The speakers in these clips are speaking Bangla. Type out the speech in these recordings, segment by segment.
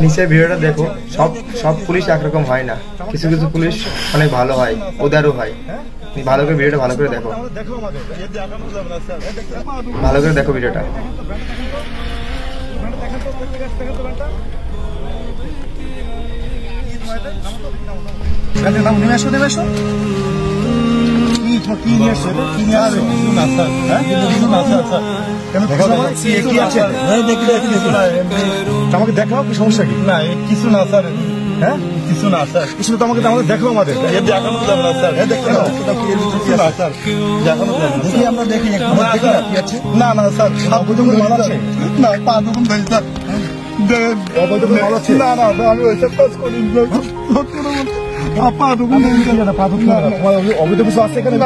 নিচে ভিডিওটা দেখো। সব সব পুলিশ একরকম হয় না, কিছু কিছু পুলিশ অনেক ভালো হয়, উদারও হয়। ভালো করে ভিডিওটা ভালো করে দেখো, ভালো করে দেখো ভিডিওটা। আমাকে দেখাও, কি সমস্যা কি? না কিছু না স্যার। হ্যাঁ কিছু না স্যার। কিছু তো আমাকে দেখাও আমাদের। দেখানো যাবে না স্যার। কিছু না স্যার, দেখানো যাবে না। দেখি আমরা দেখি কি আছে। না না স্যার, অবৈধ মাল আছে না, পা দুগুণ ভাই স্যার। অবৈধ মাল আছে? না না, আমি ওইসব কাজ করি না। পা দুগুণ অবৈধ কিছু আছে এখানে?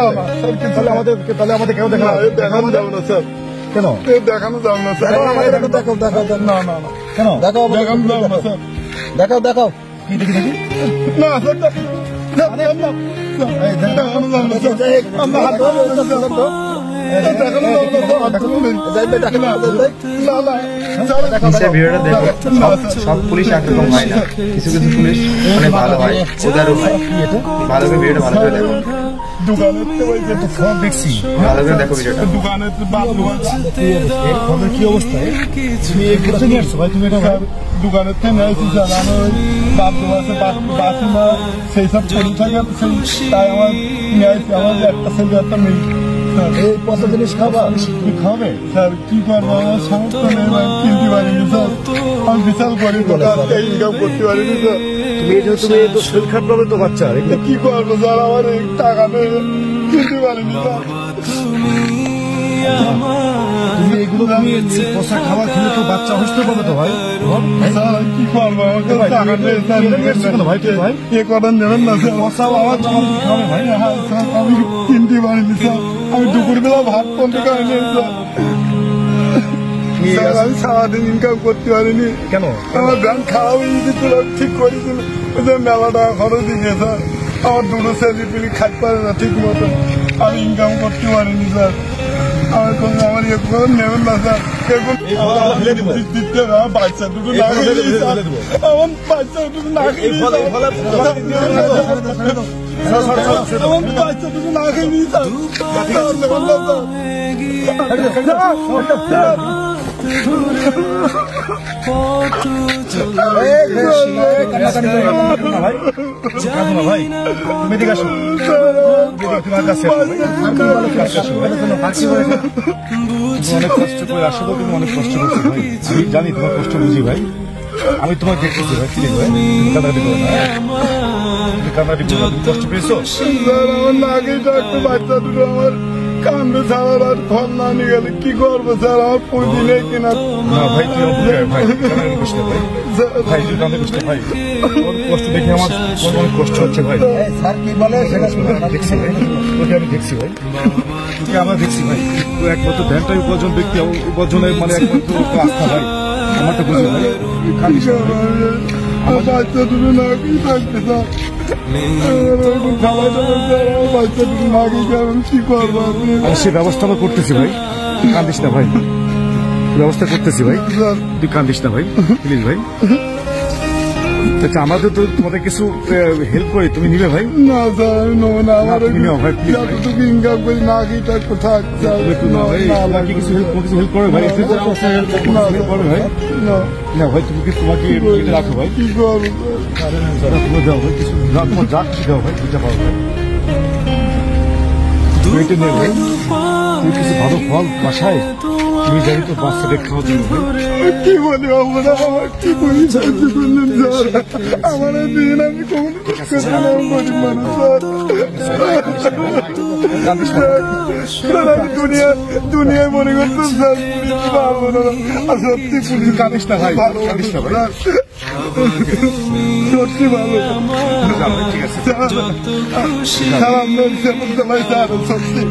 তাহলে আমাদের কেউ দেখা দেখানো যাবে না স্যার। কেন দেখানো যাবে না স্যার? দেখাও না না না, কেন দেখানো যাবে না স্যার। দেখাও কি দেখি না স্যার, দেখানো যাবে না স্যার। আমরা হাত নিচে ভিডিওটা দেখো। সব পুলিশ একরকম হয় না, কিছু কিছু পুলিশ অনেক ভালো হয়, উদারও হয়। ভালো করে ভিডিওটা ভালো করে দেখো, দেখছি ভালো করে দেখো ভিডিওটা। দোকানে কি অবস্থা? তুমি নিয়ে আসছো ভাই? তুমি এটা দোকানের থেকে নিয়েছি স্যার। আমার বাপ আছে, বাসিমা সেই সব পড়ে থাকে, তাই আমার নিয়ে আসছি। আমার একটা ছেলে একটা মেয়ে। এই পচা জিনিস খাবে স্যার কি করবো, আমার সমস্ত নেই ভাই, কিনতে পারিনি স্যার। আমি বিশাল করি, ইনকাম করতে পারিনি স্যার। তুমি তো শরীর খারাপ হবে তো বাচ্চা। কি করবো স্যার, আমার টাকা নেই, কিনতে পারিনি স্যার। তুমি এগুলো পচা খাবার খেলে তো বাচ্চা অসুস্থ পাবে তো ভাই। স্যার কি করবো, আমার কাছে টাকা নেই স্যার। ভাই এ কথা নেবেন না স্যার। পচা আমার খাবে ভাই। হ্যাঁ স্যার, আমি কিনতে পারিনি স্যার। আমি দুপুরবেলা ভাত পর্যন্ত খাইনি স্যার। আমি সারাদিন ইনকাম করতে পারিনি। কেন? আমার ব্যাংক খারাপ হয়ে গেছিল, ঠিক করেছিল, মেলা টাকা খরচ দিয়ে স্যার। আমার দুটো ছেলে পিলি খাইতে পারে না ঠিক মতো। আমি ইনকাম করতে পারিনি স্যার। আমার নেবেন না স্যার। আমার বাচ্চা দুটো না খেয়ে আমার বাচ্চা দুটো না খেয়ে আমার বাচ্চা দুটো না খেয়ে ভাই তুমি দিকে আসো, তোমার কাছে অনেক কষ্ট করে আসো, তুমি অনেক কষ্ট করছো ভাই। আমি জানি তোমার কষ্ট বুঝি ভাই। আমি তোমার দেখতেছি ভাই, প্লিজ ভাই কান্নাকাটি করো না, কান্নাকাটি করো না। কষ্ট পেয়েছো স্যার? আমার নাকি একটা বাচ্চা দুটো আমার কান্দে ছাড়ার আর ফল না নিয়ে গেলে কি করবো স্যার? আমার পুঁজি নেই কিনা। না ভাই, তুই ভাই কান্নাকাটি করিস না ভাই। ভাই তুই কান্না করিস না ভাই। কষ্ট দেখে আমার অনেক কষ্ট হচ্ছে ভাই। স্যার কি বলে সেটা দেখছি ভাই, তোকে আমি দেখছি ভাই, তোকে আমরা দেখছি ভাই। তো একমাত্র ধ্যানটাই উপার্জন ব্যক্তি, উপার্জনের মানে একমাত্র আস্থা ভাই। আমারটা বুঝি ভাই, কান্দিস না ভাই। আমার বাচ্চা দুটো না খেয়ে থাকতে স্যার। খাওয়া দাওয়া স্যার, আমার বাচ্চা দুটো না খেয়ে যাবেন, কি করবো আপনি? আমি সে ব্যবস্থা আমরা করতেছি ভাই, তুই কান্দিস না ভাই। ব্যবস্থা করতেছি ভাই, তুই কান্দিস না ভাই, প্লিজ ভাই। আচ্ছা আমাদের তো তোমাদের কিছু হেল্প করে, তুমি নিবে ভাই? না স্যার, আমি নেবো না। আমার ভাই যতটুকু ইনকাম করি না খেয়ে থাকতে থাক স্যার। কিছু হেল্প করে ভাই, হেল্প করে ভাই। না ভাই তুমি তোমাকে রাখো ভাই। কি করবো তুমি দাও ভাই, কিছু তোমার যা কিছু দাও ভাই, বুঝতে পারো ভাই। তুমি এটা নেই ভাই, তুমি কিছু ভালো ফল বাসায় তুমি জানি তো বাচ্চাদের খাওয়ার জন্য ভাই। কি বলি আমরা, আমার কি বলি সাহায্য করলেন স্যার? আমার দিন আমি কখনো গরিব মানুষ স্যার। আমি দুনিয়ায় মনে করতাম স্যার পুলিশ পারবো না, আর সত্যি পুলিশ কাঁদিস না ভাই, কাঁদিস না ভাই। সত্যি ভালো ঠিক আছে স্যার। আপনার সত্যি